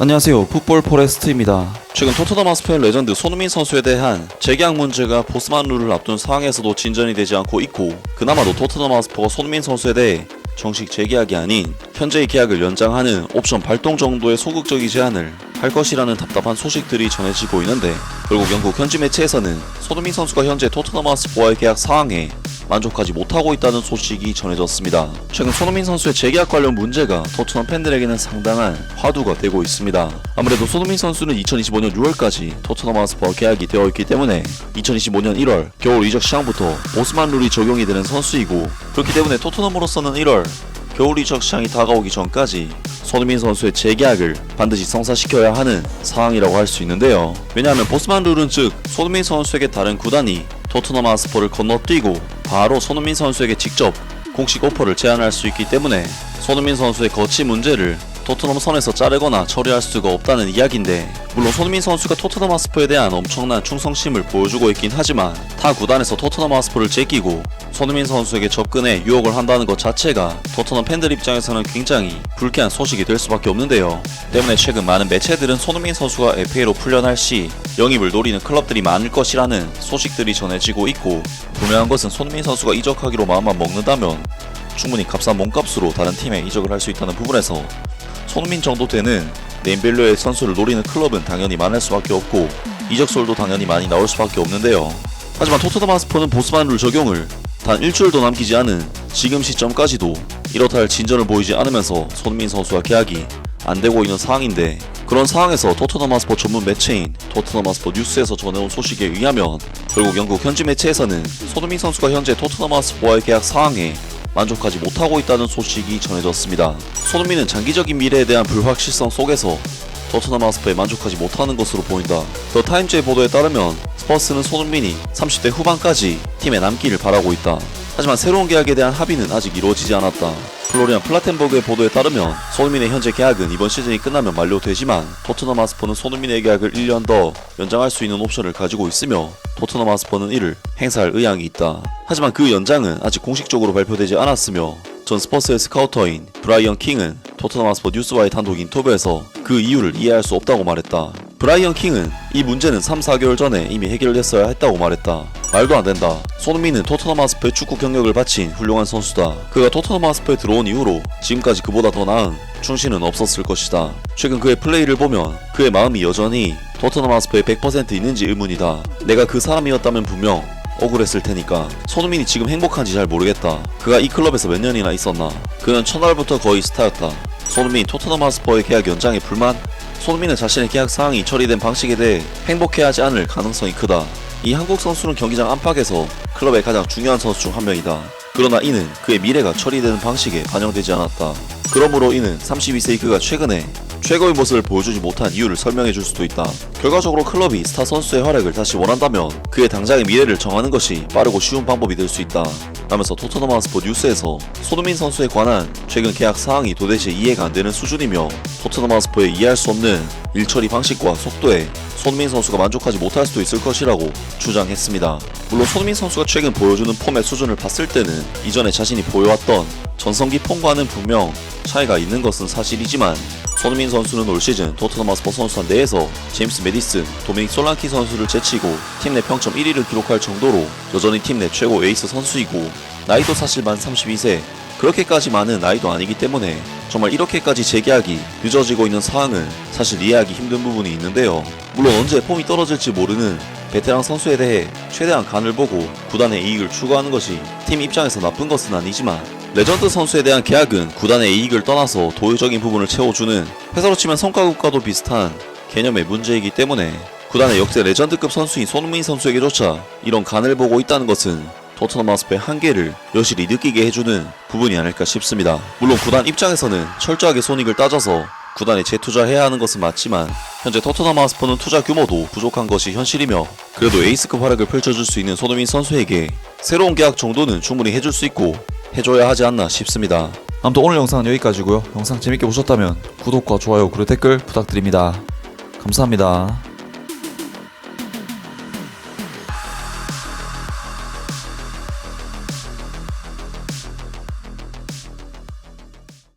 안녕하세요, 풋볼 포레스트입니다. 최근 토트넘 하스퍼의 레전드 손흥민 선수에 대한 재계약 문제가 보스만 룰을 앞둔 상황에서도 진전이 되지 않고 있고, 그나마도 토트넘 하스퍼가 손흥민 선수에 대해 정식 재계약이 아닌 현재의 계약을 연장하는 옵션 발동 정도의 소극적인 제안을 할 것이라는 답답한 소식들이 전해지고 있는데, 결국 영국 현지 매체에서는 손흥민 선수가 현재 토트넘 하스퍼와의 계약 상황에 만족하지 못하고 있다는 소식이 전해졌습니다. 최근 손흥민 선수의 재계약 관련 문제가 토트넘 팬들에게는 상당한 화두가 되고 있습니다. 아무래도 손흥민 선수는 2025년 6월까지 토트넘 하스퍼와 계약이 되어 있기 때문에 2025년 1월 겨울 이적 시장부터 보스만 룰이 적용이 되는 선수이고, 그렇기 때문에 토트넘으로서는 1월 겨울 이적 시장이 다가오기 전까지 손흥민 선수의 재계약을 반드시 성사시켜야 하는 상황이라고 할 수 있는데요. 왜냐하면 보스만 룰은 즉 손흥민 선수에게 다른 구단이 토트넘 하스퍼를 건너뛰고 바로 손흥민 선수에게 직접 공식 오퍼를 제안할 수 있기 때문에 손흥민 선수의 거치 문제를 토트넘 선에서 자르거나 처리할 수가 없다는 이야기인데, 물론 손흥민 선수가 토트넘 하스퍼에 대한 엄청난 충성심을 보여주고 있긴 하지만 타 구단에서 토트넘 하스퍼를 제끼고 손흥민 선수에게 접근해 유혹을 한다는 것 자체가 토트넘 팬들 입장에서는 굉장히 불쾌한 소식이 될 수밖에 없는데요. 때문에 최근 많은 매체들은 손흥민 선수가 FA로 풀려날 시 영입을 노리는 클럽들이 많을 것이라는 소식들이 전해지고 있고, 분명한 것은 손흥민 선수가 이적하기로 마음만 먹는다면 충분히 값싼 몸값으로 다른 팀에 이적을 할 수 있다는 부분에서 손흥민 정도 되는 네임밸류의 선수를 노리는 클럽은 당연히 많을 수밖에 없고, 이적설도 당연히 많이 나올 수밖에 없는데요. 하지만 토트넘 하스퍼는 보스만 룰 적용을 단 일주일도 남기지 않은 지금 시점까지도 이렇다 할 진전을 보이지 않으면서 손흥민 선수와 계약이 안되고 있는 상황인데, 그런 상황에서 토트넘 하스퍼 전문 매체인 토트넘 하스퍼 뉴스에서 전해온 소식에 의하면 결국 영국 현지 매체에서는 손흥민 선수가 현재 토트넘 하스퍼와의 계약 상황에 만족하지 못하고 있다는 소식이 전해졌습니다. 손흥민은 장기적인 미래에 대한 불확실성 속에서 토트넘 하스퍼에 만족하지 못하는 것으로 보인다. 더 타임즈의 보도에 따르면 스퍼스는 손흥민이 30대 후반까지 팀에 남기를 바라고 있다. 하지만 새로운 계약에 대한 합의는 아직 이루어지지 않았다. 플로리안 플라텐버그의 보도에 따르면 손흥민의 현재 계약은 이번 시즌이 끝나면 만료되지만 토트넘 하스퍼는 손흥민의 계약을 1년 더 연장할 수 있는 옵션을 가지고 있으며 토트넘 하스퍼는 이를 행사할 의향이 있다. 하지만 그 연장은 아직 공식적으로 발표되지 않았으며, 전 스퍼스의 스카우터인 브라이언 킹은 토트넘 하스퍼 뉴스와의 단독 인터뷰에서 그 이유를 이해할 수 없다고 말했다. 브라이언 킹은 이 문제는 3-4개월 전에 이미 해결됐어야 했다고 말했다. 말도 안 된다. 손흥민은 토트넘 하스퍼의 축구 경력을 바친 훌륭한 선수다. 그가 토트넘 하스퍼에 들어온 이후로 지금까지 그보다 더 나은 충신은 없었을 것이다. 최근 그의 플레이를 보면 그의 마음이 여전히 토트넘 하스퍼에 100% 있는지 의문이다. 내가 그 사람이었다면 분명 억울했을 테니까. 손흥민이 지금 행복한지 잘 모르겠다. 그가 이 클럽에서 몇 년이나 있었나. 그는 첫날부터 거의 스타였다. 손흥민 토트넘 하스퍼의 계약 연장에 불만? 손흥민은 자신의 계약 사항이 처리된 방식에 대해 행복해하지 않을 가능성이 크다. 이 한국 선수는 경기장 안팎에서 클럽의 가장 중요한 선수 중 한 명이다. 그러나 이는 그의 미래가 처리되는 방식에 반영되지 않았다. 그러므로 이는 32세의 그가 최근에 최고의 모습을 보여주지 못한 이유를 설명해 줄 수도 있다. 결과적으로 클럽이 스타 선수의 활약을 다시 원한다면 그의 당장의 미래를 정하는 것이 빠르고 쉬운 방법이 될 수 있다 라면서 토트넘 하스퍼 뉴스에서 손흥민 선수에 관한 최근 계약 사항이 도대체 이해가 안 되는 수준이며 토트넘 하스퍼의 이해할 수 없는 일 처리 방식과 속도에 손흥민 선수가 만족하지 못할 수도 있을 것이라고 주장했습니다. 물론 손흥민 선수가 최근 보여주는 폼의 수준을 봤을 때는 이전에 자신이 보여왔던 전성기 폼과는 분명 차이가 있는 것은 사실이지만, 손흥민 선수는 올 시즌 토트넘 하스퍼 선수단 내에서 제임스 메디슨, 도미닉 솔랑키 선수를 제치고 팀 내 평점 1위를 기록할 정도로 여전히 팀 내 최고 에이스 선수이고, 나이도 사실 만 32세, 그렇게까지 많은 나이도 아니기 때문에 정말 이렇게까지 재계약이 늦어지고 있는 상황은 사실 이해하기 힘든 부분이 있는데요. 물론 언제 폼이 떨어질지 모르는 베테랑 선수에 대해 최대한 간을 보고 구단의 이익을 추구하는 것이 팀 입장에서 나쁜 것은 아니지만, 레전드 선수에 대한 계약은 구단의 이익을 떠나서 도의적인 부분을 채워주는, 회사로 치면 성과급과도 비슷한 개념의 문제이기 때문에 구단의 역대 레전드급 선수인 손흥민 선수에게조차 이런 간을 보고 있다는 것은 토트넘 하스퍼의 한계를 여실히 느끼게 해주는 부분이 아닐까 싶습니다. 물론 구단 입장에서는 철저하게 손익을 따져서 구단에 재투자해야 하는 것은 맞지만, 현재 토트넘 하스퍼는 투자 규모도 부족한 것이 현실이며, 그래도 에이스급 활약을 펼쳐줄 수 있는 손흥민 선수에게 새로운 계약 정도는 충분히 해줄 수 있고 해줘야 하지 않나 싶습니다. 아무튼 오늘 영상은 여기까지고요. 영상 재밌게 보셨다면 구독과 좋아요 그리고 댓글 부탁드립니다. 감사합니다.